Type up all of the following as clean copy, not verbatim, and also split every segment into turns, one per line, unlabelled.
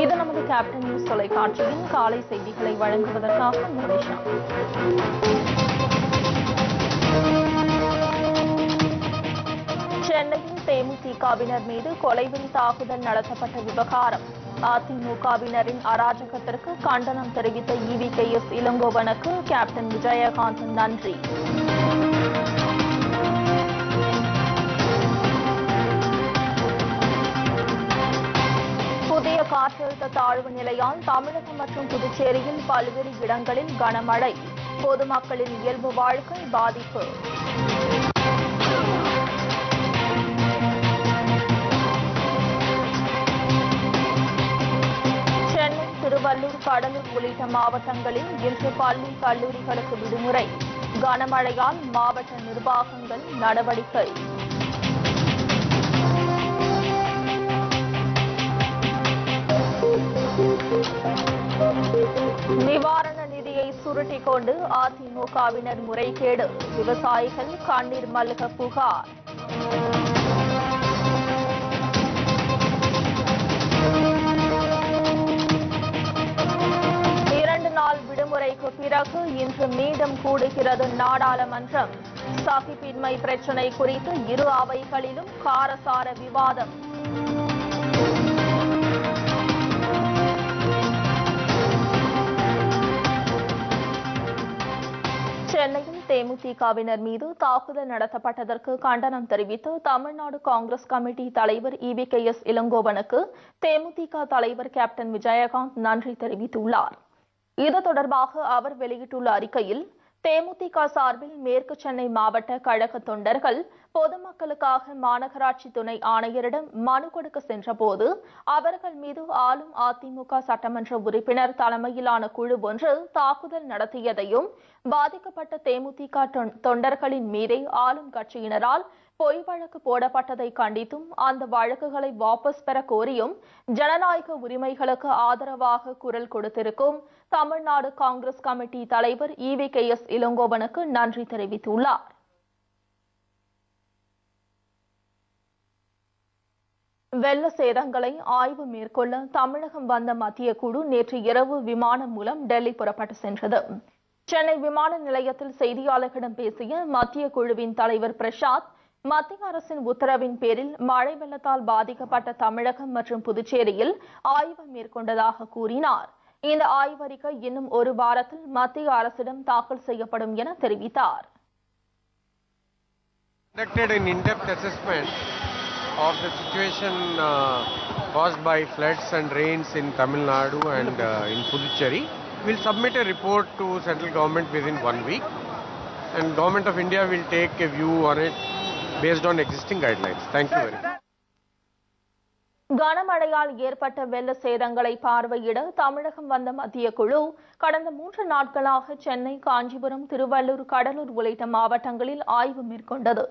இது நமது captain news தொலைக்காட்சியின் காலை செய்திகளை வழங்குவதற்காக மோனிஷா. சென்னையில் தேமுதிகவினர் மீது கொலைவெறி தாக்குதல் நடத்தப்பட்ட விவகாரம். அதிமுகவினரின் அராஜகத்திற்கு கண்டனம் தெரிவித்த EVKS இளங்கோவனுக்கு கேப்டன் விஜயகாந்த் நன்றி. புதிய காற்றழுத்த தாழ்வு நிலையால் தமிழகம் மற்றும் புதுச்சேரியில் பல்வேறு இடங்களில் கனமழை. பொதுமக்களின் இயல்பு வாழ்க்கை பாதிப்பு. சென்னை, திருவள்ளூர், கடலூர் உள்ளிட்ட மாவட்டங்களில் இன்று பள்ளி, கல்லூரிகளுக்கு விடுமுறை. கனமழையால் மாவட்ட நிர்வாகங்கள் நடவடிக்கை. நிவாரண நிதியை சுருட்டிக் கொண்டு அதிமுகவினர் முறைகேடு. விவசாயிகள் கண்ணீர் மல்க புகார். இரண்டு நாள் விடுமுறைக்கு பிறகு இன்று மீண்டும் கூடுகிறது நாடாளுமன்றம். சகிப்பின்மை பிரச்சினை குறித்து இரு அவைகளிலும் காரசார விவாதம். சென்னையில் தேமுதிகவினர் மீது தாக்குதல் நடத்தப்பட்டதற்கு கண்டனம் தெரிவித்து தமிழ்நாடு காங்கிரஸ் கமிட்டி தலைவர் EVKS இளங்கோவனுக்கு தேமுதிக தலைவர் கேப்டன் விஜயகாந்த் நன்றி தெரிவித்துள்ளார். இது தொடர்பாக அவர் வெளியிட்டுள்ள அறிக்கையில், தேமுதிக சார்பில் மேற்கு சென்னை மாவட்ட கழக தொண்டர்கள் பொதுமக்களுக்காக மாநகராட்சி துணை ஆணையரிடம் மனு கொடுக்க சென்றபோது அவர்கள் மீது ஆளும் அதிமுக சட்டமன்ற உறுப்பினர் தலைமையிலான குழு ஒன்று தாக்குதல் நடத்தியதையும், பாதிக்கப்பட்ட தேமுதிக தொண்டர்களின் மீதே ஆளும் கட்சியினரால் பொய் வழக்கு போடப்பட்டதை கண்டித்தும், அந்த வழக்குகளை வாபஸ் பெற கோரியும் ஜனநாயக உரிமைகளுக்கு ஆதரவாக குரல் கொடுத்திருக்கும் தமிழ்நாடு காங்கிரஸ் கமிட்டி தலைவர் EVKS இளங்கோவனுக்கு நன்றி தெரிவித்துள்ளார். வெள்ள சேதங்களை ஆய்வு மேற்கொள்ள தமிழகம் வந்த மத்திய குழு நேற்று இரவு விமானம் மூலம் டெல்லி புறப்பட்டு சென்றது. சென்னை விமான நிலையத்தில் செய்தியாளர்களிடம் பேசிய மத்திய குழுவின் தலைவர் பிரசாத், மத்திய அரசின் உத்தரவின் பேரில் மழை வெள்ளத்தால் பாதிக்கப்பட்ட தமிழகம் மற்றும் புதுச்சேரியில் ஆய்வு மேற்கொண்டதாக கூறினார். இந்த ஆய்வறிக்கை இன்னும் ஒரு வாரத்தில் மத்திய அரசிடம் தாக்கல் செய்யப்படும் என தெரிவித்தார்.
Of the situation caused by floods and rains in Tamil Nadu and in Puducherry, we'll submit a report to central government within 1 week, and Government of India will take a view on it based on existing guidelines. Thank you very much.
கனமழையால் ஏற்பட்ட வெள்ள சேதங்களை பார்வையிட தமிழகம் வந்த மத்திய குழு கடந்த 3 நாட்களாக சென்னை, காஞ்சிபுரம், திருவள்ளூர், கடலூர் உள்ளிட்ட மாவட்டங்களில் ஆய்வு மேற்கொண்டது.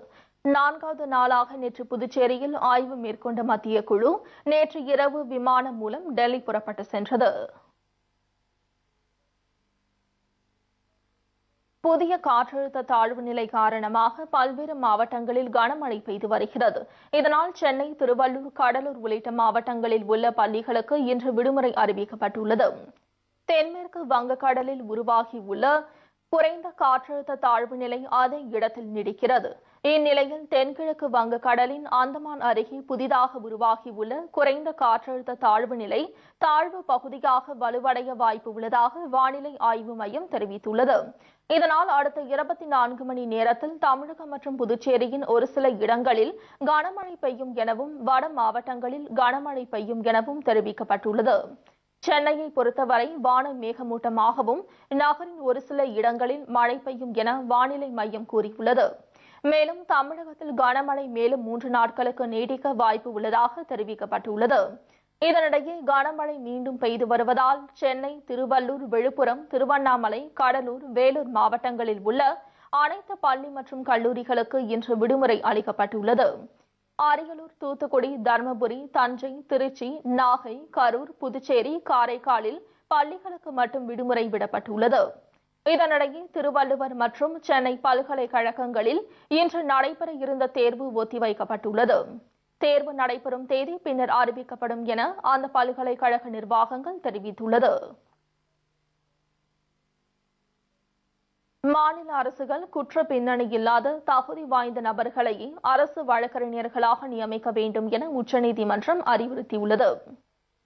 4வது நாளாக நேற்று புதுச்சேரியில் ஆய்வு மேற்கொண்ட மத்திய குழு நேற்று இரவு விமானம் மூலம் டெல்லி புறப்பட்டு சென்றது. புதிய காற்றழுத்த தாழ்வு நிலை காரணமாக பல்வேறு மாவட்டங்களில் கனமழை பெய்து வருகிறது. இதனால் சென்னை, திருவள்ளூர், கடலூர் உள்ளிட்ட மாவட்டங்களில் உள்ள பள்ளிகளுக்கு இன்று விடுமுறை அறிவிக்கப்பட்டுள்ளது. தென்மேற்கு வங்கக்கடலில் உருவாகியுள்ள குறைந்த காற்றழுத்த தாழ்வு நிலை அதே இடத்தில் நீடிக்கிறது. இந்நிலையில் தென்கிழக்கு வங்கக்கடலின் அந்தமான் அருகே புதிதாக உருவாகியுள்ள குறைந்த காற்றழுத்த தாழ்வு நிலை தாழ்வு பகுதியாக வலுவடைய வாய்ப்பு உள்ளதாக வானிலை ஆய்வு மையம் தெரிவித்துள்ளது. இதனால் அடுத்த 24 மணி நேரத்தில் தமிழகம் மற்றும் புதுச்சேரியின் ஒரு சில இடங்களில் கனமழை பெய்யும் எனவும், வட மாவட்டங்களில் கனமழை பெய்யும் எனவும் தெரிவிக்கப்பட்டுள்ளது. சென்னையை பொறுத்தவரை வானம் மேகமூட்டமாகவும், நகரின் ஒரு சில இடங்களில் மழை பெய்யும் என வானிலை மையம் கூறியுள்ளது. மேலும் தமிழகத்தில் கனமழை மேலும் 3 நாட்களுக்கு நீடிக்க வாய்ப்பு உள்ளதாக தெரிவிக்கப்பட்டுள்ளது. இதனிடையே கனமழை மீண்டும் பெய்து வருவதால் சென்னை, திருவள்ளூர், விழுப்புரம், திருவண்ணாமலை, கடலூர், வேலூர் மாவட்டங்களில் உள்ள அனைத்து பள்ளி மற்றும் கல்லூரிகளுக்கு இன்று விடுமுறை அளிக்கப்பட்டுள்ளது. அரியலூர், தூத்துக்குடி, தருமபுரி, தஞ்சை, திருச்சி, நாகை, கரூர், புதுச்சேரி, காரைக்காலில் பள்ளிகளுக்கு மட்டும் விடுமுறை விடப்பட்டுள்ளது. இதனிடையே திருவள்ளுவர் மற்றும் சென்னை பல்கலைக்கழகங்களில் இன்று நடைபெற இருந்த தேர்வு ஒத்திவைக்கப்பட்டுள்ளது. தேர்வு நடைபெறும் தேதி பின்னர் அறிவிக்கப்படும் என அந்த பல்கலைக்கழக நிர்வாகங்கள் தெரிவித்துள்ளது. மாநில அரசுகள் குற்ற பின்னணி இல்லாத தகுதி வாய்ந்த நபர்களை அரசு வழக்கறிஞர்களாக நியமிக்க வேண்டும் என உச்சநீதிமன்றம் அறிவுறுத்தியுள்ளது.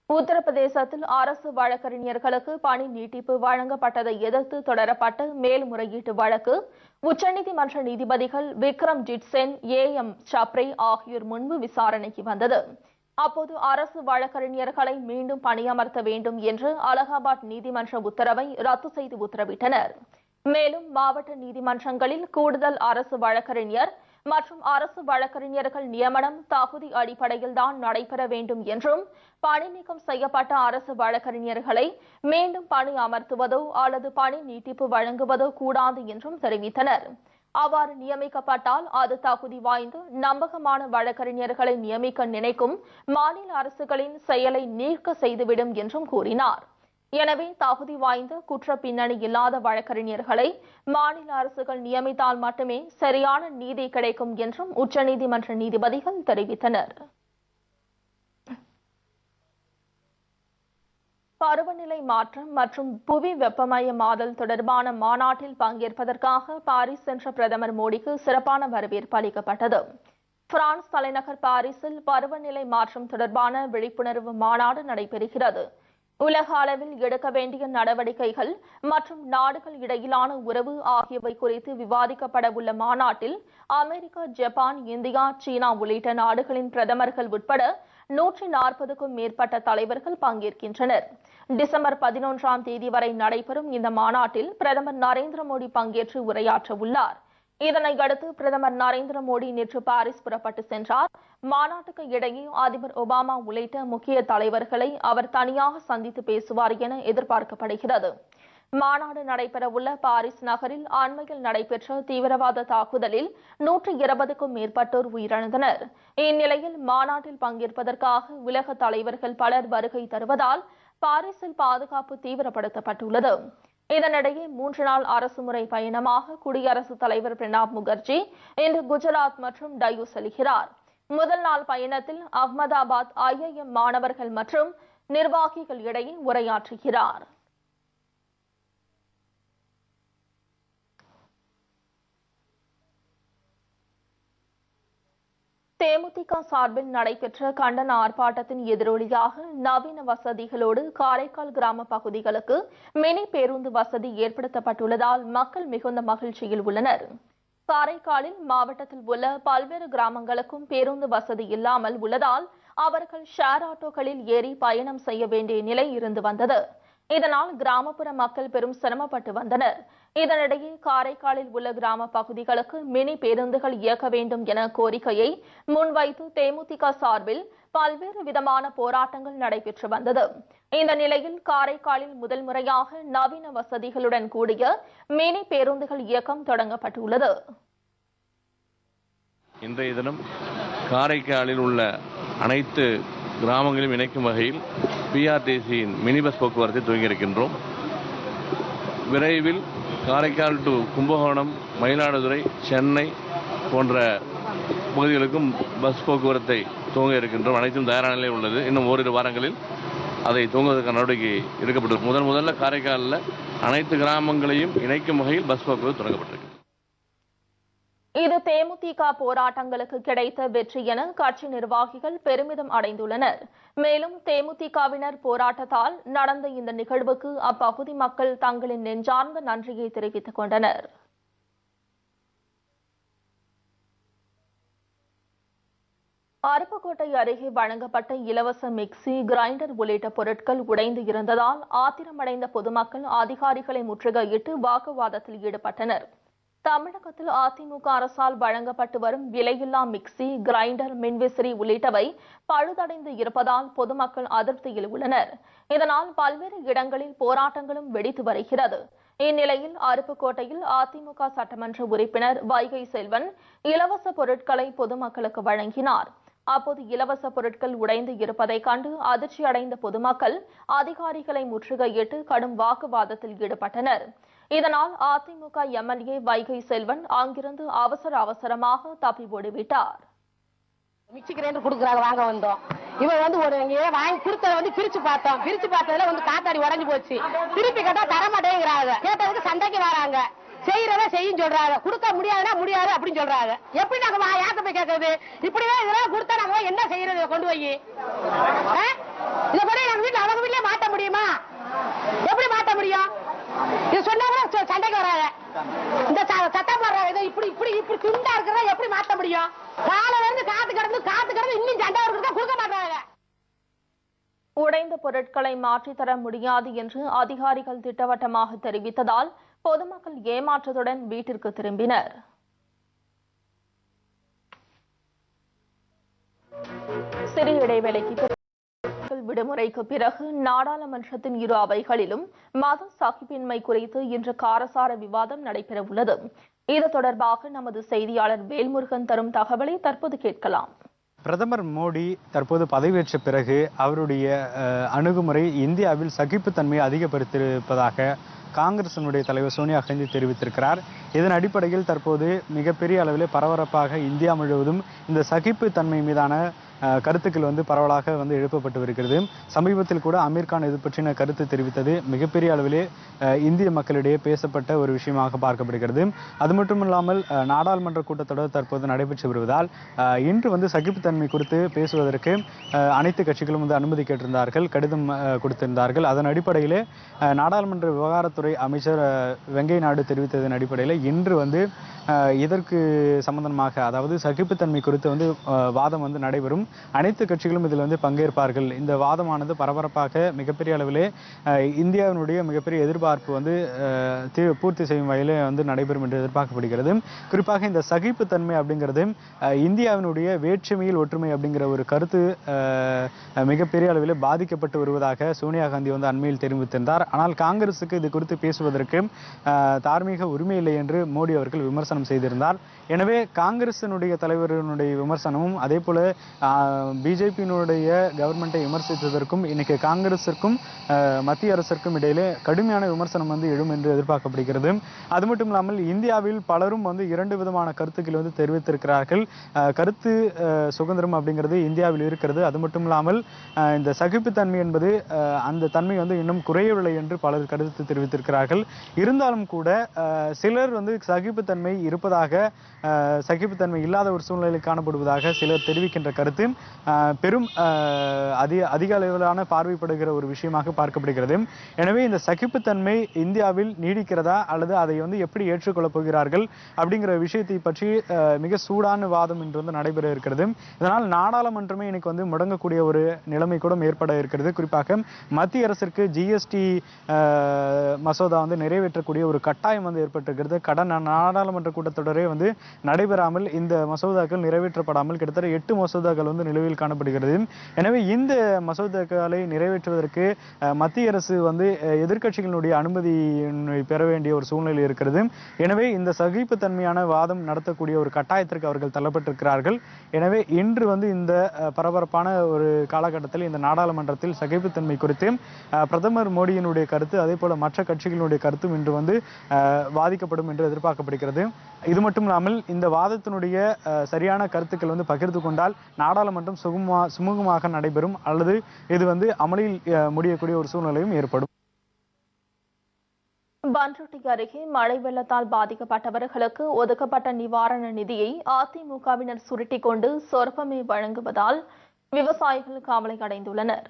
உத்தரப்பிரதேசத்தில் அரசு வழக்கறிஞர்களுக்கு பணி நீட்டிப்பு வழங்கப்பட்டதை எதிர்த்து தொடரப்பட்ட மேல்முறையீட்டு வழக்கு உச்சநீதிமன்ற நீதிபதிகள் விக்ரம் ஜிட்சென், AM சப்ரே ஆகியோர் முன்பு விசாரணைக்கு வந்தது. அப்போது அரசு வழக்கறிஞர்களை மீண்டும் பணியமர்த்த வேண்டும் என்று அலகாபாத் நீதிமன்ற உத்தரவை ரத்து செய்து உத்தரவிட்டனர். மேலும் மாவட்ட நீதிமன்றங்களில் கூடுதல் அரசு வழக்கறிஞர் மற்றும் அரசு வழக்கறிஞர்கள் நியமனம் தகுதி அடிப்படையில்தான் நடைபெற வேண்டும் என்றும் பணி நீக்கம் செய்யப்பட்ட அரசு வழக்கறிஞர்களை மீண்டும் பணி அமர்த்துவதோ அல்லது பணி நீட்டிப்பு வழங்குவதோ கூடாது என்றும் தெரிவித்தனர். அவ்வாறு நியமிக்கப்பட்டால் அது தகுதி வாய்ந்த நம்பகமான வழக்கறிஞர்களை நியமிக்க நினைக்கும் மாநில அரசுகளின் செயலை நீக்க செய்துவிடும் என்றும் கூறினார். எனவே தகுதி வாய்ந்த குற்ற பின்னணி இல்லாத வழக்கறிஞர்களை மாநில அரசுகள் நியமித்தால் மட்டுமே சரியான நீதி கிடைக்கும் என்றும் உச்சநீதிமன்ற நீதிபதிகள் தெரிவித்தனர். பருவநிலை மாற்றம் மற்றும் புவி வெப்பமயமாதல் தொடர்பான மாநாட்டில் பங்கேற்பதற்காக பாரிஸ் சென்ற பிரதமர் மோடிக்கு சிறப்பான வரவேற்பு அளிக்கப்பட்டது. பிரான்ஸ் தலைநகர் பாரிஸில் பருவநிலை மாற்றம் தொடர்பான விழிப்புணர்வு மாநாடு நடைபெறுகிறது. உலக அளவில் எடுக்க வேண்டிய நடவடிக்கைகள் மற்றும் நாடுகள் இடையிலான உறவு ஆகியவை குறித்து விவாதிக்கப்பட உள்ள மாநாட்டில் அமெரிக்கா, ஜப்பான், இந்தியா, சீனா உள்ளிட்ட நாடுகளின் பிரதமர்கள் உட்பட 140க்கும் மேற்பட்ட தலைவர்கள் பங்கேற்கின்றனர். டிசம்பர் 11ஆம் தேதி வரை நடைபெறும் இந்த மாநாட்டில் பிரதமர் நரேந்திர மோடி பங்கேற்று உரையாற்ற உள்ளார். இதனையடுத்து பிரதமர் நரேந்திர மோடி நேற்று பாரிஸ் புறப்பட்டு சென்றார். மாநாட்டுக்கு இடையே அதிபர் ஒபாமா உள்ளிட்ட முக்கிய தலைவர்களை அவர் தனியாக சந்தித்து பேசுவார் என எதிர்பார்க்கப்படுகிறது. மாநாடு நடைபெறவுள்ள பாரிஸ் நகரில் அண்மையில் நடைபெற்ற தீவிரவாத தாக்குதலில் 120க்கும் மேற்பட்டோர் உயிரிழந்தனர். இந்நிலையில் மாநாட்டில் பங்கேற்பதற்காக உலக தலைவர்கள் பலர் வருகை தருவதால் பாரிஸில் பாதுகாப்பு தீவிரப்படுத்தப்பட்டுள்ளது. இதனிடையே 3 நாள் அரசுமுறை பயணமாக குடியரசுத் தலைவர் பிரணாப் முகர்ஜி இன்று குஜராத் மற்றும் டையூ செல்கிறார். முதல் நாள் பயணத்தில் அகமதாபாத் IIM மாணவர்கள் மற்றும் நிர்வாகிகள் இடையே உரையாற்றுகிறார். தேமுதிக சார்பில் நடைபெற்ற கண்டன ஆர்ப்பாட்டத்தின் எதிரொலியாக நவீன வசதிகளோடு காரைக்கால் கிராம பகுதிகளுக்கு மினி பேருந்து வசதி ஏற்படுத்தப்பட்டுள்ளதால் மக்கள் மிகுந்த மகிழ்ச்சியில் உள்ளனர். காரைக்காலில் மாவட்டத்தில் உள்ள பல்வேறு கிராமங்களுக்கும் பேருந்து வசதி இல்லாமல் உள்ளதால் அவர்கள் ஷேர் ஆட்டோக்களில் ஏறி பயணம் செய்ய வேண்டிய நிலை இருந்து வந்தது. இதனால் கிராமப்புற மக்கள் பெரும் சிரமப்பட்டு வந்தனர். இதனிடையே காரைக்காலில் உள்ள கிராம பகுதிகளுக்கு மினி பேருந்துகள் இயக்க வேண்டும் என கோரிக்கையை முன்வைத்து தேமுதிக சார்பில் பல்வேறு விதமான போராட்டங்கள் நடைபெற்று வந்தது. இந்த நிலையில் காரைக்காலில் முதல் முறையாக நவீன வசதிகளுடன் கூடிய மினி பேருந்துகள் இயக்கம் தொடங்கப்பட்டுள்ளது.
இன்றைய தினம் காரைக்காலில் உள்ள அனைத்து கிராமங்களையும் இணைக்கும் வகையில் பிஆர்டிசியின் மினி பஸ் போக்குவரத்தை துவங்கியிருக்கின்றோம். விரைவில் காரைக்கால் டு கும்பகோணம், மயிலாடுதுறை, சென்னை போன்ற பகுதிகளுக்கும் பஸ் போக்குவரத்தை துவங்க இருக்கின்றோம். அனைத்தும் தயாரான நிலையில் உள்ளது. இன்னும் ஓரிரு வாரங்களில் அதை துவங்குவதற்கான நடவடிக்கை எடுக்கப்பட்டது. முதல்ல காரைக்காலில் அனைத்து கிராமங்களையும் இணைக்கும் வகையில் பஸ் போக்குவரத்து தொடங்கப்பட்டிருக்கு.
இது தேமுதிக போராட்டங்களுக்கு கிடைத்த வெற்றி என கட்சி நிர்வாகிகள் பெருமிதம் அடைந்துள்ளனர். மேலும் தேமுதிகவினர் போராட்டத்தால் நடந்த இந்த நிகழ்வுக்கு அப்பகுதி மக்கள் தங்களின் நெஞ்சார்ந்த நன்றியை தெரிவித்துக் கொண்டனர். அருப்புக்கோட்டை அருகே வழங்கப்பட்ட இலவச மிக்சி, கிரைண்டர் உள்ளிட்ட பொருட்கள் உடைந்து இருந்ததால் ஆத்திரமடைந்த பொதுமக்கள் அதிகாரிகளை முற்றுகையிட்டு வாக்குவாதத்தில் ஈடுபட்டனர். தமிழகத்தில் அதிமுக அரசால் வழங்கப்பட்டு வரும் விலையில்லா மிக்சி, கிரைண்டர், மின்விசிறி உள்ளிட்டவை பழுதடைந்து இருப்பதால் பொதுமக்கள் அதிருப்தியில் உள்ளனர். இதனால் பல்வேறு இடங்களில் போராட்டங்களும் வெடித்து வருகிறது. இந்நிலையில் அருப்புக்கோட்டையில் அதிமுக சட்டமன்ற உறுப்பினர் வைகை செல்வன் இலவச பொருட்களை பொதுமக்களுக்கு வழங்கினார். அப்போது இலவச பொருட்கள் உடைந்து இருப்பதை கண்டு அதிர்ச்சியடைந்த பொதுமக்கள் அதிகாரிகளை முற்றுகையிட்டு கடும் வாக்குவாதத்தில் ஈடுபட்டனர். இதனால் அதிமுக எம்எல்ஏ வைகை செல்வன் அங்கிருந்து அவசரமாக தப்பி ஓடிவிட்டார்.
மிக்சி கிரைண்டர் கொடுக்குறாங்க, வாங்க வந்தோம். இவன் வந்து ஒரு வாங்கி கொடுத்தத வந்து பிரிச்சு பார்த்ததுல வந்து காத்தாடி உடஞ்சு போச்சு. திருப்பி கேட்டா தரமாட்டேங்கிறாங்க. கேட்டதுக்கு சண்டைக்கு வராங்க. செய்யறத செய்யும் சொல்றாங்க. கொடுக்க முடியாதுன்னா முடியாது அப்படின்னு சொல்றாங்க. எப்படி நாங்க யாத்த போய் கேட்கறது? இப்படியே இதெல்லாம் கொடுத்தா நாங்க என்ன செய்யறது? கொண்டு போய் இதை கூட எங்க வீட்டுல அவங்க வீட்லயே மாட்ட முடியுமா? எப்படி மாட்ட முடியும்? இது சொன்னாங்க சண்டைக்கு வராங்க. இந்த சட்டம் போடுறாங்க. இப்படி இப்படி இப்படி துண்டா இருக்கிறதா எப்படி மாத்த முடியும்? காலையில இருந்து காத்து கிடந்து இன்னும் சண்டை இருக்கிறதா கொடுக்க மாட்டாங்க.
உடைந்த பொருட்களை மாற்றித்தர முடியாது என்று அதிகாரிகள் திட்டவட்டமாக தெரிவித்ததால் பொதுமக்கள் ஏமாற்றத்துடன் வீட்டிற்கு திரும்பினர். சிறிய இடைவேளைக்கு விடுமுறைக்கு பிறகு நாடாளுமன்றத்தின் இரு அவைகளிலும் மத சகிப்பின்மை குறித்து இன்று காரசார விவாதம் நடைபெறவுள்ளது. இது தொடர்பாக நமது செய்தியாளர் வேல்முருகன் தரும் தகவலை தற்போது கேட்கலாம்.
பிரதமர் மோடி தற்போது பதவியேற்ற பிறகு அவருடைய அணுகுமுறை இந்தியாவில் சகிப்புத்தன்மையை அதிகப்படுத்தியிருப்பதாக காங்கிரசினுடைய தலைவர் சோனியா காந்தி தெரிவித்திருக்கிறார். இதன் அடிப்படையில் தற்போது மிகப்பெரிய அளவில் பரபரப்பாக இந்தியா முழுவதும் இந்த சகிப்புத்தன்மை மீதான கருத்துக்கள் பரவலாக எழுப்பப்பட்டு வருகிறது. சமீபத்தில் கூட அமீர்கான் இது பற்றின கருத்து தெரிவித்தது மிகப்பெரிய அளவிலே இந்திய மக்களிடையே பேசப்பட்ட ஒரு விஷயமாக பார்க்கப்படுகிறது. அது மட்டும் இல்லாமல் நாடாளுமன்ற கூட்டத்தொடர் தற்போது நடைபெற்று வருவதால் இன்று சகிப்புத்தன்மை குறித்து பேசுவதற்கு அனைத்து கட்சிகளும் அனுமதி கேட்டிருந்தார்கள், கடிதம் கொடுத்திருந்தார்கள். அதன் அடிப்படையிலே நாடாளுமன்ற விவகாரத்துறை அமைச்சர் வெங்கைய நாயுடு தெரிவித்ததன் அடிப்படையில் இன்று இதற்கு சம்பந்தமாக, அதாவது சகிப்புத்தன்மை குறித்து வாதம் நடைபெறும். அனைத்து கட்சிகளும் இதில் பங்கேற்பார்கள். இந்த வாதமானது பரபரப்பாக மிகப்பெரிய அளவிலே இந்தியாவினுடைய மிகப்பெரிய எதிர்பார்ப்பு பூர்த்தி செய்யும் வகையிலே நடைபெறும் என்று எதிர்பார்க்கப்படுகிறது. குறிப்பாக இந்த சகிப்புத்தன்மை அப்படிங்கிறது இந்தியாவினுடைய வேற்றுமையில் ஒற்றுமை அப்படிங்கிற ஒரு கருத்து மிகப்பெரிய அளவிலே பாதிக்கப்பட்டு வருவதாக சோனியா காந்தி அண்மையில் தெரிவித்திருந்தார். ஆனால் காங்கிரசுக்கு இது குறித்து பேசுவதற்கு தார்மீக உரிமை இல்லை என்று மோடி அவர்கள் விமர்சனம் செய்திருந்தார். எனவே காங்கிரசினுடைய தலைவரினுடைய விமர்சனமும் அதே போல பிஜேபியினுடைய கவர்மெண்ட்டை விமர்சித்ததற்கும் இன்னைக்கு காங்கிரசிற்கும் மத்திய அரசிற்கும் இடையிலே கடுமையான விமர்சனம் எழும் என்று எதிர்பார்க்கப்படுகிறது. அது மட்டும் இல்லாமல் இந்தியாவில் பலரும் இரண்டு விதமான கருத்துக்கள் தெரிவித்திருக்கிறார்கள். கருத்து சுதந்திரம் அப்படிங்கிறது இந்தியாவில் இருக்கிறது. அது மட்டும் இல்லாமல் இந்த சகிப்புத்தன்மை என்பது அந்த தன்மை இன்னும் குறையவில்லை என்று பலர் கருத்து தெரிவித்திருக்கிறார்கள். இருந்தாலும் கூட சிலர் சகிப்புத்தன்மை இருப்பதாக, சகிப்புத்தன்மை இல்லாத ஒரு சூழ்நிலை காணப்படுவதாக சிலர் தெரிவிக்கின்ற கருத்து பெரும் அதிக அளவிலான பார்வைப்படுகிற ஒரு விஷயமாக பார்க்கப்படுகிறது. எனவே இந்த சகிப்புத்தன்மை இந்தியாவில் நீடிக்கிறதா அல்லது அதை எப்படி ஏற்றுக்கொள்ளப் போகிறார்கள் அப்படிங்கிற விஷயத்தை பற்றி மிக சூடான வாதம் இன்று நடைபெற இருக்கிறது. இதனால் நாடாளுமன்றமே இன்னைக்கு முடங்கக்கூடிய ஒரு நிலைமை கூட ஏற்பட இருக்கிறது. குறிப்பாக மத்திய அரசிற்கு ஜிஎஸ்டி மசோதா நிறைவேற்றக்கூடிய ஒரு கட்டாயம் ஏற்பட்டிருக்கிறது. கடந்த நாடாளுமன்ற கூட்டத்தொடரே நடைபெறாமல் இந்த மசோதாக்கள் நிறைவேற்றப்படாமல் கிட்டத்தட்ட 8 மசோதாக்கள் நிலுவையில் காணப்படுகிறது. எனவே இந்த மசோதாக்களை நிறைவேற்றுவதற்கு மத்திய அரசு எதிர்க்கட்சிகளுடைய அனுமதி பெற வேண்டிய ஒரு சூழ்நிலை இருக்கிறது. எனவே இந்த சகிப்புத்தன்மையான வாதம் நடத்தக்கூடிய ஒரு கட்டாயத்திற்கு அவர்கள் தள்ளப்பட்டிருக்கிறார்கள். எனவே இன்று இந்த பரபரப்பான ஒரு காலகட்டத்தில் இந்த நாடாளுமன்றத்தில் சகிப்புத்தன்மை குறித்து பிரதமர் மோடியினுடைய கருத்து அதே போல மற்ற கட்சிகளுடைய கருத்தும் இன்று வாதிக்கப்படும் என்று எதிர்பார்க்கப்படுகிறது. இது மட்டும் இல்லாமல் இந்த வாதத்தினுடைய சரியான கருத்துக்கள் பகிர்ந்து கொண்டால் நாடாளுமன்றம் சுமூகமாக நடைபெறும் அல்லது இது அமலில் முடியக்கூடிய ஒரு சூழ்நிலையும் ஏற்படும்.
பண்ருட்டி அருகே மழை வெள்ளத்தால் பாதிக்கப்பட்டவர்களுக்கு ஒதுக்கப்பட்ட நிவாரண நிதியை அதிமுகவினர் சுருட்டிக் கொண்டு சொற்பமே வழங்குவதால் விவசாயிகள் கவலை அடைந்துள்ளனர்.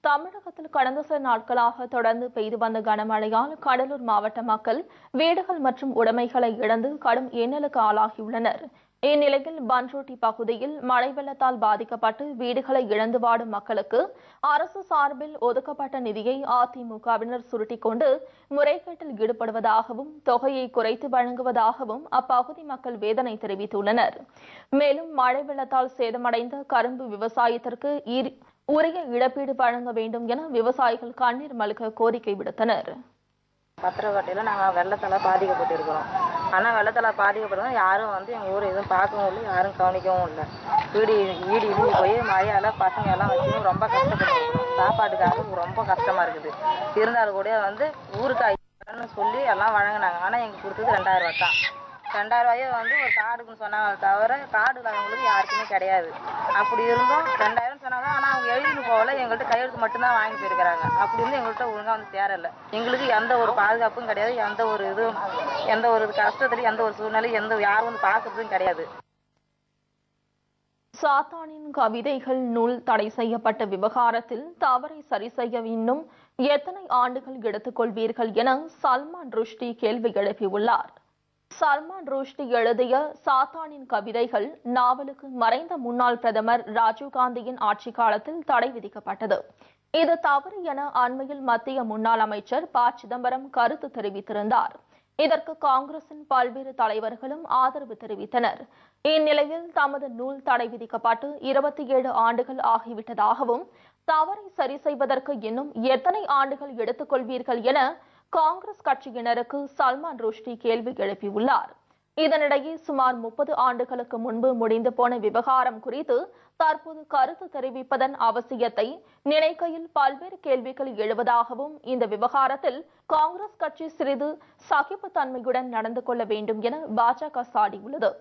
தமிழகத்தில் கடந்த சில நாட்களாக தொடர்ந்து பெய்து வந்த கனமழையால் கடலூர் மாவட்ட மக்கள் வீடுகள் மற்றும் உடைமைகளை இழந்து கடும் இன்னலுக்கு ஆளாகியுள்ளனர். இந்நிலையில் பண்ருட்டி பகுதியில் மழை வெள்ளத்தால் பாதிக்கப்பட்டு வீடுகளை இழந்து வாடும் மக்களுக்கு அரசு சார்பில் ஒதுக்கப்பட்ட நிதியை அதிமுகவினர் சுருட்டிக் கொண்டு முறைகேட்டில் ஈடுபடுவதாகவும் தொகையை குறைத்து வழங்குவதாகவும் அப்பகுதி மக்கள் வேதனை தெரிவித்துள்ளனர். மேலும் மழை வெள்ளத்தால் சேதமடைந்த கரும்பு விவசாயத்திற்கு உரிய இழப்பீடு வழங்க வேண்டும் என விவசாயிகள் கண்ணீர் மல்க கோரிக்கை விடுத்தனர்.
பத்திரக்காட்டையில் நாங்கள் வெள்ளத்தால் பாதிக்கப்பட்டிருக்கிறோம். ஆனால் வெள்ளத்தால் பாதிக்கப்பட்டதும் யாரும் எங்கள் ஊர் எதுவும் பார்க்கவும் இல்லை, யாரும் கவனிக்கவும் இல்லை. வீடு இடிஞ்சு போய் மழையால் பசங்க எல்லாம் வச்சு ரொம்ப கஷ்டப்பட்டுருக்கோம். சாப்பாட்டுக்காக ரொம்ப கஷ்டமாக இருக்குது. இருந்தாலும் கூட ஊருக்காய் சொல்லி எல்லாம் வழங்கினாங்க. ஆனால் எங்களுக்கு கொடுத்தது 2000 ரூபா தான். 2000 வந்து ஒரு கார்டுக்குன்னு சொன்னாங்க தவிர கார்டு இல்லாதவங்களுக்கு யாருக்குமே கிடையாது. அப்படி இருந்தும் 2000 சொன்னாங்க. ஆனால் அவங்க எழுதிட்டு போகல, எங்கள்கிட்ட கையெழுத்து மட்டும்தான் வாங்கி போயிருக்கிறாங்க. அப்படி இருந்து எங்கள்கிட்ட ஒழுங்காக வந்து சேரல. எங்களுக்கு எந்த ஒரு பாதுகாப்பும் கிடையாது, எந்த ஒரு கஷ்டத்துலையும் எந்த ஒரு சூழ்நிலையும் யாரும் வந்து பார்க்கறதும் கிடையாது.
சாத்தானின் கவிதைகள் நூல் தடை செய்யப்பட்ட விவகாரத்தில் தவறை சரி செய்ய இன்னும் எத்தனை ஆண்டுகள் எடுத்துக்கொள்வீர்கள் என சல்மான் ருஷ்டி கேள்வி எழுப்பியுள்ளார். சல்மான் ருஷ்டி எழுதிய சாத்தானின் கவிதைகள் நாவலுக்கு மறைந்த முன்னாள் பிரதமர் ராஜீவ்காந்தியின் ஆட்சி காலத்தில் தடை விதிக்கப்பட்டது. இது தவறு என அண்மையில் மத்திய முன்னாள் அமைச்சர் ப. சிதம்பரம் கருத்து தெரிவித்திருந்தார். இதற்கு காங்கிரசின் பல்வேறு தலைவர்களும் ஆதரவு தெரிவித்தனர். இந்நிலையில் தமது நூல் தடை விதிக்கப்பட்டு 27 ஆண்டுகள் ஆகிவிட்டதாகவும் தவறை சரி செய்வதற்கு இன்னும் எத்தனை ஆண்டுகள் எடுத்துக்கொள்வீர்கள் என காங்கிரஸ் கட்சியினருக்கு சல்மான் ருஷ்டி கேள்வி எழுப்பியுள்ளார். இதனிடையே சுமார் 30 ஆண்டுகளுக்கு முன்பு முடிந்து போன விவகாரம் குறித்து தற்போது கருத்து தெரிவிப்பதன் அவசியத்தை நினைக்கையில் பல்வேறு கேள்விகள் எழுவதாகவும் இந்த விவகாரத்தில் காங்கிரஸ் கட்சி சிறிது சகிப்புத்தன்மையுடன் நடந்து கொள்ள வேண்டும் என பாஜக சாடியுள்ளது.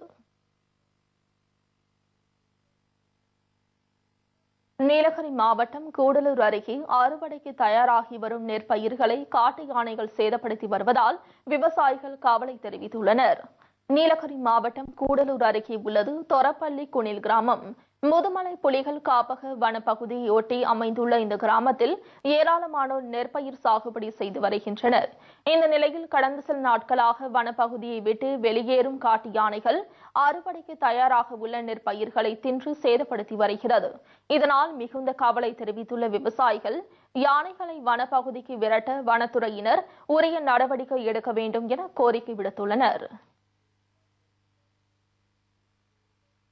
நீலகிரி மாவட்டம் கூடலூர் அருகே அறுவடைக்கு தயாராகி வரும் நெற்பயிர்களை காட்டு யானைகள் சேதப்படுத்தி வருவதால் விவசாயிகள் கவலை தெரிவித்துள்ளனர். நீலகிரி மாவட்டம் கூடலூர் அருகே உள்ளது தொரப்பள்ளி குனில் கிராமம். முதுமலை புலிகள் காப்பக வனப்பகுதியை ஒட்டி அமைந்துள்ள இந்த கிராமத்தில் ஏராளமானோர் நெற்பயிர் சாகுபடி செய்து வருகின்றனர். இந்த நிலையில் கடந்த சில நாட்களாக வனப்பகுதியை விட்டு வெளியேறும் காட்டு யானைகள் அறுவடைக்கு தயாராக உள்ள நெற்பயிர்களை தின்று சேதப்படுத்தி வருகிறது. இதனால் மிகுந்த கவலை தெரிவித்துள்ள விவசாயிகள் யானைகளை வனப்பகுதிக்கு விரட்ட வனத்துறையினர் உரிய நடவடிக்கை எடுக்க வேண்டும் என கோரிக்கை விடுத்துள்ளனர்.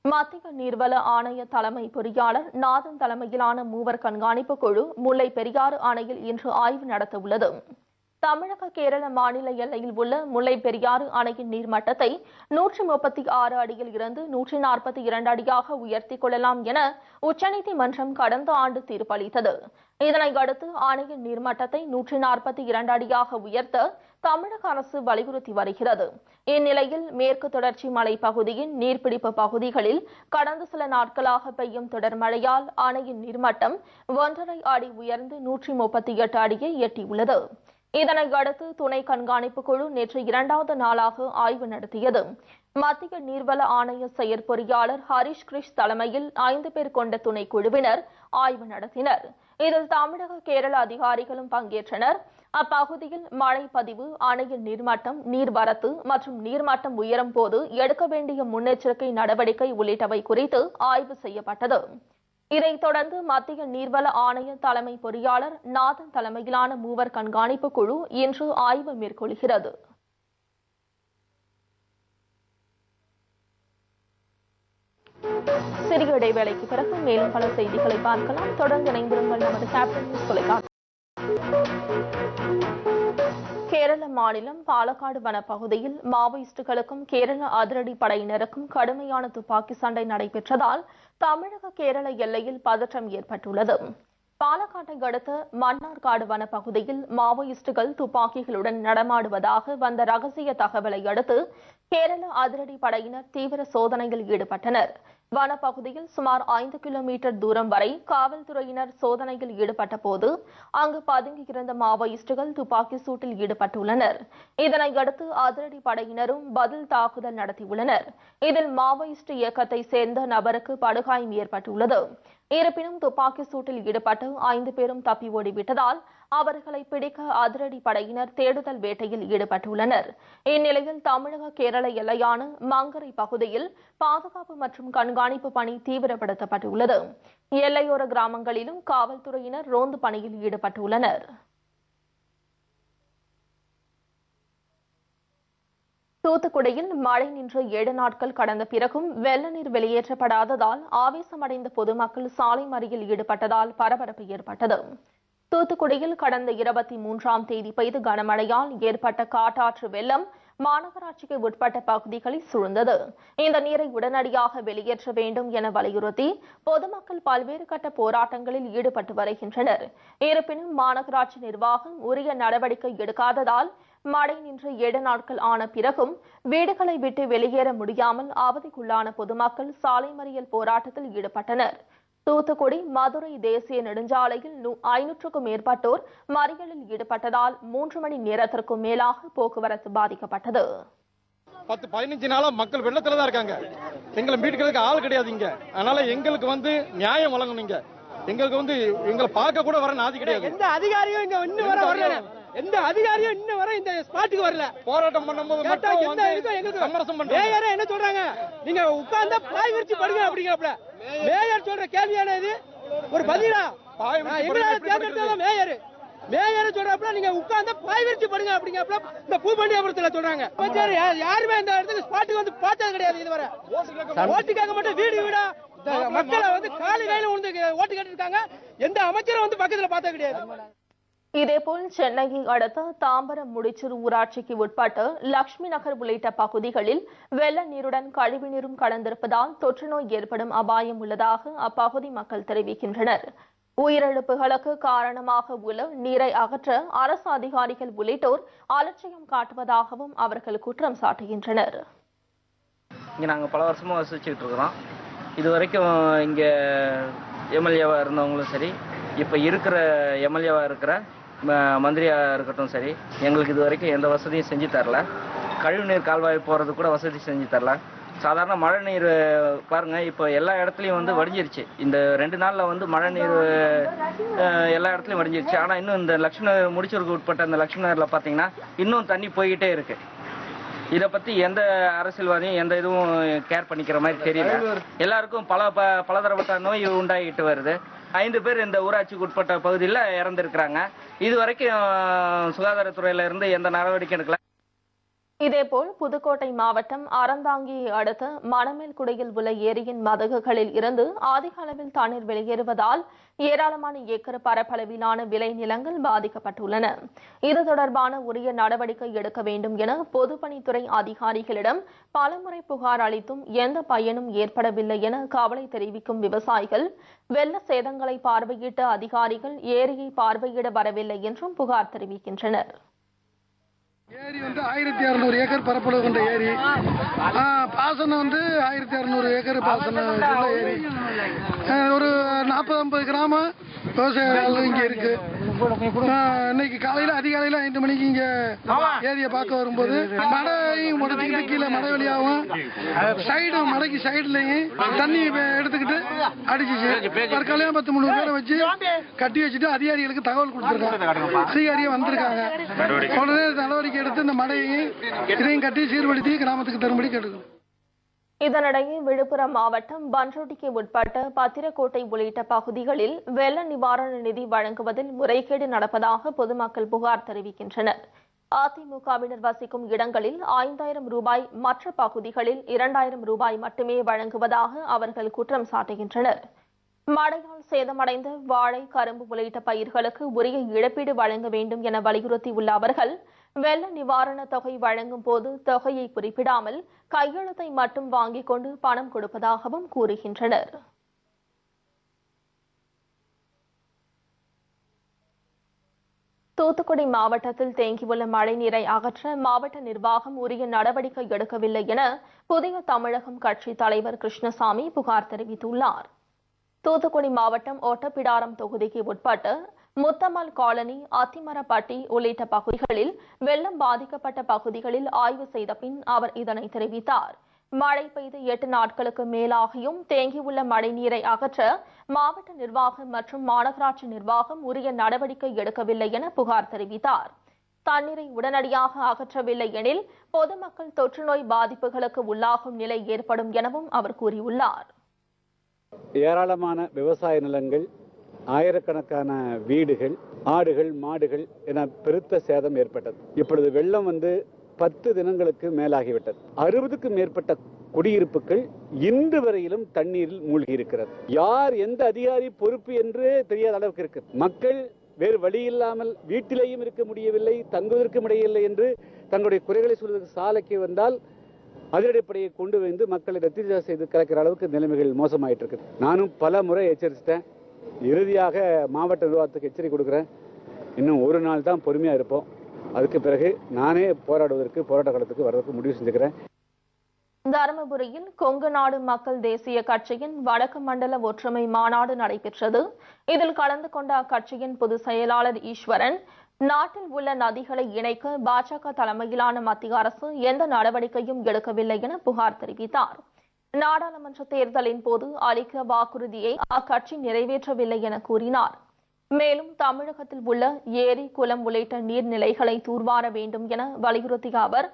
மத்திய நீர்வள ஆணைய தலைமை பொறியாளர் நாதன் தலைமையிலான மூவர் கண்காணிப்பு குழு முல்லை பெரியாறு அணையில் இன்று ஆய்வு நடத்தவுள்ளது. தமிழக கேரள மாநில எல்லையில் உள்ள முல்லை பெரியாறு அணையின் நீர்மட்டத்தை 136 அடியில் இருந்து 142 அடியாக உயர்த்திக் கொள்ளலாம் என உச்சநீதிமன்றம் கடந்த ஆண்டு தீர்ப்பளித்தது. இதனை அடுத்து அணையின் நீர்மட்டத்தை 142 அடியாக உயர்த்த தமிழக அரசு வலியுறுத்தி வருகிறது. இந்நிலையில் மேற்கு தொடர்ச்சி மலை பகுதியின் நீர்பிடிப்பு பகுதிகளில் கடந்த சில நாட்களாக பெய்யும் தொடர் மழையால் அணையின் நீர்மட்டம் 1.5 அடி உயர்ந்து 138 அடியை எட்டியுள்ளது. இதனை அடுத்து துணை கண்காணிப்பு குழு நேற்று 2வது நாளாக ஆய்வு நடத்தியது. மத்திய நீர்வள ஆணைய செயற்பொறியாளர் ஹரிஷ் கிரிஷ் தலைமையில் 5 பேர் கொண்ட துணை குழுவினர் ஆய்வு நடத்தினர். இதில் தமிழக கேரள அதிகாரிகளும் பங்கேற்றனர். அப்பகுதியில் மழை பதிவு, அணையின் நீர்மட்டம், நீர்வரத்து மற்றும் நீர்மட்டம் உயரும் போது எடுக்க வேண்டிய முன்னெச்சரிக்கை நடவடிக்கை உள்ளிட்டவை குறித்து ஆய்வு செய்யப்பட்டது. இதைத் தொடர்ந்து மத்திய நீர்வள ஆணைய தலைமை பொறியாளர் நாதன் தலைமையிலான மூவர் கண்காணிப்பு குழு இன்று ஆய்வு மேற்கொள்கிறது. சிறிய இடைவேளைக்கு பிறகு மேலும் பல செய்திகளை பார்க்கலாம். தொடர்ந்து இணைந்திருங்கள் நமது கேப்டன் நியூஸ் தொலைக்காட்சி. கேரள மாநிலம் பாலக்காடு வனப்பகுதியில் மாவோயிஸ்டுகளுக்கும் கேரள அதிரடி படையினருக்கும் கடுமையான துப்பாக்கி சண்டை நடைபெற்றதால் தமிழக கேரள எல்லையில் பதற்றம் ஏற்பட்டுள்ளது. பாலக்காட்டை அடுத்த மன்னார்காடு வனப்பகுதியில் மாவோயிஸ்டுகள் துப்பாக்கிகளுடன் நடமாடுவதாக வந்த ரகசிய தகவலை அடுத்து கேரள அதிரடி படையினர் தீவிர சோதனையில் ஈடுபட்டனர். வனப்பகுதியில் சுமார் 5 கிலோமீட்டர் தூரம் வரை காவல்துறையினர் சோதனையில் ஈடுபட்ட போது அங்கு பதுங்கியிருந்த மாவோயிஸ்டுகள் துப்பாக்கி சூட்டில் ஈடுபட்டுள்ளனர். இதனை அடுத்து அதிரடி படையினரும் பதில் தாக்குதல் நடத்தியுள்ளனர். இதில் மாவோயிஸ்ட் இயக்கத்தை சேர்ந்த நபருக்கு படுகாயம் ஏற்பட்டுள்ளது. இருப்பினும் துப்பாக்கி சூட்டில் ஈடுபட்டு 5 பேரும் தப்பி ஓடிவிட்டதால் அவர்களை பிடிக்க அதிரடி படையினர் தேடுதல் வேட்டையில் ஈடுபட்டுள்ளனர். இந்நிலையில் தமிழக கேரள எல்லையான மங்கரை பகுதியில் பாதுகாப்பு மற்றும் கண்காணிப்பு பணி தீவிரப்படுத்தப்பட்டுள்ளது. எல்லையோர கிராமங்களிலும் காவல்துறையினர் ரோந்து பணியில் ஈடுபட்டுள்ளனர். தூத்துக்குடியில் மழை நின்று 7 நாட்கள் கடந்த பிறகும் வெள்ள நீர் வெளியேற்றப்படாததால் ஆவேசமடைந்த பொதுமக்கள் சாலை மறியலில் ஈடுபட்டதால் பரபரப்பு ஏற்பட்டது. தூத்துக்குடியில் கடந்த 23ஆம் தேதி பெய்த கனமழையால் ஏற்பட்ட காட்டாற்று வெள்ளம் மாநகராட்சிக்கு உட்பட்ட பகுதிகளில் சூழ்ந்தது. இந்த நீரை உடனடியாக வெளியேற்ற வேண்டும் என வலியுறுத்தி பொதுமக்கள் பல்வேறு கட்ட போராட்டங்களில் ஈடுபட்டு வருகின்றனர். இருப்பினும் மாநகராட்சி நிர்வாகம் உரிய நடவடிக்கை எடுக்காததால் மழை நின்று 7 நாட்கள் ஆன பிறகும் வீடுகளை விட்டு வெளியேற முடியாமல் அவதிக்குள்ளான பொதுமக்கள் சாலை மறியல் போராட்டத்தில் ஈடுபட்டனர். தூத்துக்குடி மதுரை தேசிய நெடுஞ்சாலையில் 500க்கும் மேற்பட்டோர் மறியலில் ஈடுபட்டதால் 3 மணி நேரத்திற்கும் மேலாக போக்குவரத்து பாதிக்கப்பட்டது.
10-15 நாளா மக்கள் வெள்ளத்துல தான் இருக்காங்க. எங்களை மீட்கிறதுக்கு ஆள் கிடையாது இங்க. அதனால எங்களுக்கு நியாயம் வழங்கணும். எங்களுக்கு எங்களை பார்க்க கூட வர நாதி கிடையாது.
எந்த அதிகாரியும் இங்க இன்னும் வர வரல. எந்த அதிகாரியும் இன்னும் வர இந்த ஸ்பாட்டுக்கு வரல.
போராட்டம் பண்ணும்போது மட்டும் எங்களுக்கு சமரசம் பண்றாங்க.
மேயரே என்ன சொல்றாங்க, நீங்க உட்கார்ந்தா பாய் விரிச்சு படுங்க அப்படிங்கறப்பல. மேயர் சொல்ற கேள்வியான இது ஒரு பதிலா? எங்களால தேர்ந்தெடுத்தது மேயர். மேயர் சொல்றப்பல நீங்க உட்கார்ந்தா பாய் விரிச்சு படுங்க அப்படிங்கறப்பல இந்த பூபண்டியாபுரத்துல சொல்றாங்க. யாருமே இந்த இடத்துக்கு ஸ்பாட்டுக்கு பார்த்தது கிடையாது இதுவரை. ஓட்டு கேட்க மட்டும் வீடு வீடா மக்களை காலி கையில ஓட்டு கேட்டு இருக்காங்க. எந்த அமைச்சரும் பக்கத்துல பார்த்தது கிடையாது.
இதேபோல் சென்னையை அடுத்த தாம்பரம் முடிச்சூர் ஊராட்சிக்கு உட்பட்ட லட்சுமி நகர் உள்ளிட்ட பகுதிகளில் வெள்ள நீருடன் கழிவுநீரும் கலந்திருப்பதால் தொற்று நோய் ஏற்படும் அபாயம் உள்ளதாக அப்பகுதி மக்கள் தெரிவிக்கின்றனர். உயிரிழப்புகளுக்கு காரணமாக உள்ள நீரை அகற்ற அரசு அதிகாரிகள் உள்ளிட்டோர் அலட்சியம் காட்டுவதாகவும் அவர்கள் குற்றம் சாட்டுகின்றனர்.
இங்கே நாங்கள் பல வருஷமாக வசிச்சுக்கிட்டு இருக்கிறோம். இது வரைக்கும் இங்கே எம்எல்ஏவாக இருந்தவங்களும் சரி, இப்போ இருக்கிற எம்எல்ஏவாக இருக்கிற மந்திரியாக இருக்கட்டும் சரி, எங்களுக்கு இது வரைக்கும் எந்த வசதியும் செஞ்சு தரல. கழிவுநீர் கால்வாய் போகிறது கூட வசதி செஞ்சு தரல. சாதாரண மழை நீர் பாருங்கள், இப்போ எல்லா இடத்துலையும் வடிஞ்சிருச்சு. இந்த 2 நாளில் மழை நீர் எல்லா இடத்துலையும் வடிஞ்சிருச்சு. ஆனால் இன்னும் இந்த லட்சுமி நகர் முடிச்சூருக்கு உட்பட்ட இந்த லட்சுமி நகரில் பார்த்தீங்கன்னா இன்னும் தண்ணி போய்கிட்டே இருக்கு. இதை பற்றி எந்த அரசியல்வாதியும் எந்த இதுவும் கேர் பண்ணிக்கிற மாதிரி தெரியல. எல்லாருக்கும் பலதரப்பட்ட நோய் உண்டாகிட்டு வருது. 5 பேர் இந்த ஊராட்சிக்கு உட்பட்ட பகுதியில் இறந்துருக்கிறாங்க. இது வரைக்கும் சுகாதாரத்துறையில இருந்து எந்த நடவடிக்கை எடுக்கல.
இதேபோல் புதுக்கோட்டை மாவட்டம் அறந்தாங்கியை அடுத்த மணமேல்குடியில் உள்ள ஏரியின் மதகுகளில் இருந்து அதிக அளவில் தண்ணீர் வெளியேறுவதால் ஏராளமான ஏக்கர் பரப்பளவிலான விளைநிலங்கள் பாதிக்கப்பட்டுள்ளன. இது தொடர்பான உரிய நடவடிக்கை எடுக்க வேண்டும் என பொதுப்பணித்துறை அதிகாரிகளிடம் பலமுறை புகார் அளித்தும் எந்த பயனும் ஏற்படவில்லை என கவலை தெரிவிக்கும் விவசாயிகள் வெள்ள சேதங்களை பார்வையிட்ட அதிகாரிகள் ஏரியை பார்வையிட வரவில்லை என்றும் புகார் தெரிவிக்கின்றனர்.
ஏரி 1600 ஏக்கர் பரப்பளவு கொண்ட ஏரி. பாசனம் 1600 ஏக்கர் பாசனம் உள்ள ஏரி. ஒரு 40-50 கிராமம் விவசாயிகள் இங்கே இருக்கு. இன்னைக்கு காலையில் அதிகாலையில் 5 மணிக்கு இங்கே ஏரியை பார்க்க வரும்போது மழையும் உடச்சிக்கிட்டு கீழே மழை வழியாகவும் சைடும் மலைக்கு சைடுலையும் தண்ணி எடுத்துக்கிட்டு அடிச்சிச்சு. தற்காலிகம் 10-3 பேரை வச்சு கட்டி வச்சுட்டு அதிகாரிகளுக்கு தகவல் கொடுத்துருக்காங்க. அதிகாரியே வந்திருக்காங்க. உடனே நடவடிக்கை எடுத்து இந்த மழையையும் இதையும் கட்டி சீர்படுத்தி கிராமத்துக்கு தரும்படி கேட்டுக்கணும்.
இதனிடையே விழுப்புரம் மாவட்டம் பன்ருட்டிக்கு உட்பட்ட பத்திரக்கோட்டை உள்ளிட்ட பகுதிகளில் வெள்ள நிவாரண நிதி வழங்குவதில் முறைகேடு நடப்பதாக பொதுமக்கள் புகார் தெரிவிக்கின்றனர். அதிமுகவினர் வசிக்கும் இடங்களில் 5000 ரூபாய், மற்ற பகுதிகளில் 2000 ரூபாய் மட்டுமே வழங்குவதாக அவர்கள் குற்றம் சாட்டுகின்றனர். மழையால் சேதமடைந்த வாழை, கரும்பு உள்ளிட்ட பயிர்களுக்கு உரிய இழப்பீடு வழங்க வேண்டும் என வலியுறுத்தியுள்ள அவர்கள் வெள்ள நிவாரண தொகை வழங்கும் போது தொகையை குறிப்பிடாமல் கையெழுத்தை மட்டும் வாங்கிக் கொண்டு பணம் கொடுப்பதாகவும் கூறுகின்றனர். தூத்துக்குடி மாவட்டத்தில் தேங்கியுள்ள மழைநீரை அகற்ற மாவட்ட நிர்வாகம் உரிய நடவடிக்கை எடுக்கவில்லை என புதிய தமிழகம் கட்சி தலைவர் கிருஷ்ணசாமி புகார் தெரிவித்துள்ளார். தூத்துக்குடி மாவட்டம் ஒட்டப்பிடாரம் தொகுதிக்கு உட்பட்டு முத்தம்மாள் காலனி, அத்திமரப்பட்டி உள்ளிட்ட பகுதிகளில் வெள்ளம் பாதிக்கப்பட்ட பகுதிகளில் ஆய்வு செய்த பின் அவர் இதனை தெரிவித்தார். மழை பெய்து 8 நாட்களுக்கு மேலாகியும் தேங்கியுள்ள மழைநீரை அகற்ற மாவட்ட நிர்வாகம் மற்றும் மாநகராட்சி நிர்வாகம் உரிய நடவடிக்கை எடுக்கவில்லை என புகார் தெரிவித்தார். தண்ணீரை உடனடியாக அகற்றவில்லை எனில் பொதுமக்கள் தொற்றுநோய் பாதிப்புகளுக்கு உள்ளாகும் நிலை ஏற்படும் எனவும் அவர் கூறியுள்ளார்.
ஏராளமான விவசாய நிலங்கள், ஆயிரக்கணக்கான வீடுகள், ஆடுகள், மாடுகள் என பெருத்த சேதம் ஏற்பட்டது. இப்பொழுது வெள்ளம் 10 தினங்களுக்கு மேலாகிவிட்டது. 60க்கும் மேற்பட்ட குடியிருப்புகள் இன்று வரையிலும் தண்ணீரில் மூழ்கி இருக்கிறது. யார் எந்த அதிகாரி பொறுப்பு என்று தெரியாத அளவுக்கு இருக்கு. மக்கள் வேறு வழி இல்லாமல் வீட்டிலேயும் இருக்க முடியவில்லை, தங்குவதற்கும் இடையில்லை என்று தங்களுடைய குறைகளை சொல்வதற்கு சாலைக்கு வந்தால் அதிரடிப்படையை கொண்டு வந்து மக்களை ரத்து செய்து கலக்கிற அளவுக்கு நிலைமைகள் மோசமாயிட்டு இருக்கு. நானும் பல முறை எச்சரிச்சிட்டேன். இறுதியாக மாவட்ட நிர்வாகத்துக்கு எச்சரிக்கை கொடுக்குறேன். இன்னும் ஒரு நாள் தான் பொறுமையா இருப்போம். அதுக்கு பிறகு நானே போராட்ட காலத்துக்கு வர்றதுக்கு முடிவு செஞ்சுக்கிறேன்.
தருமபுரியில் கொங்கு நாடு மக்கள் தேசிய கட்சியின் வடக்கு மண்டல ஒற்றுமை மாநாடு நடைபெற்றது. இதில் கலந்து கொண்ட அக்கட்சியின் பொதுச் செயலாளர் ஈஸ்வரன், நாட்டில் உள்ள நதிகளை இணைக்க பாஜக தலைமையிலான மத்திய அரசு எந்த நடவடிக்கையும் எடுக்கவில்லை என புகார் தெரிவித்தார். நாடாளுமன்ற தேர்தலின் போது அளிக்க வாக்குறுதியை அக்கட்சி நிறைவேற்றவில்லை என கூறினார். மேலும் தமிழகத்தில் உள்ள ஏரி, குளம் உள்ளிட்ட நீர்நிலைகளை தூர்வார வேண்டும் என வலியுறுத்திய அவர்,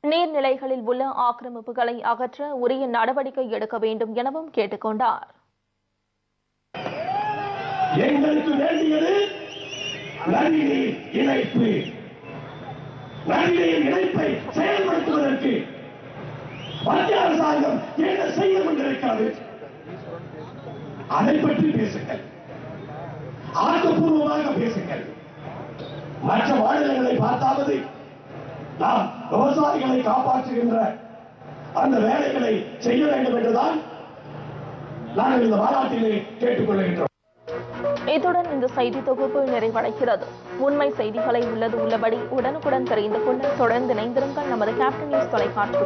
நீர்நிலைகளில் உள்ள ஆக்கிரமிப்புகளை அகற்ற உரிய நடவடிக்கை எடுக்க வேண்டும் எனவும் கேட்டுக்கொண்டார்.
எங்களுக்கு வேண்டியது நதிநீர் இணைப்பு. நதிநீர் இணைப்பை செயல்படுத்துவதற்கு மத்திய அரசாங்கம் என்ன செய்து கொண்டிருக்கிறது? அதை பற்றி பேசுங்கள், ஆக்கப்பூர்வமாக பேசுங்கள். மற்ற மாநிலங்களை பார்த்தாவது நாம் விவசாயிகளை காப்பாற்றுகின்ற அந்த வேலைகளை செய்ய வேண்டும் என்றுதான் நாங்கள் இந்த மாநாட்டிலே கேட்டுக்கொள்கின்றோம்.
இத்துடன் இந்த செய்தி தொகுப்பு நிறைவடைகிறது. உண்மை செய்திகளை உள்ளது உள்ளபடி உடனுக்குடன் தெரிந்து கொள்ள தொடர்ந்து இணைந்திருங்கள் நமது கேப்டன் நியூஸ் தொலைக்காட்சியுடன்.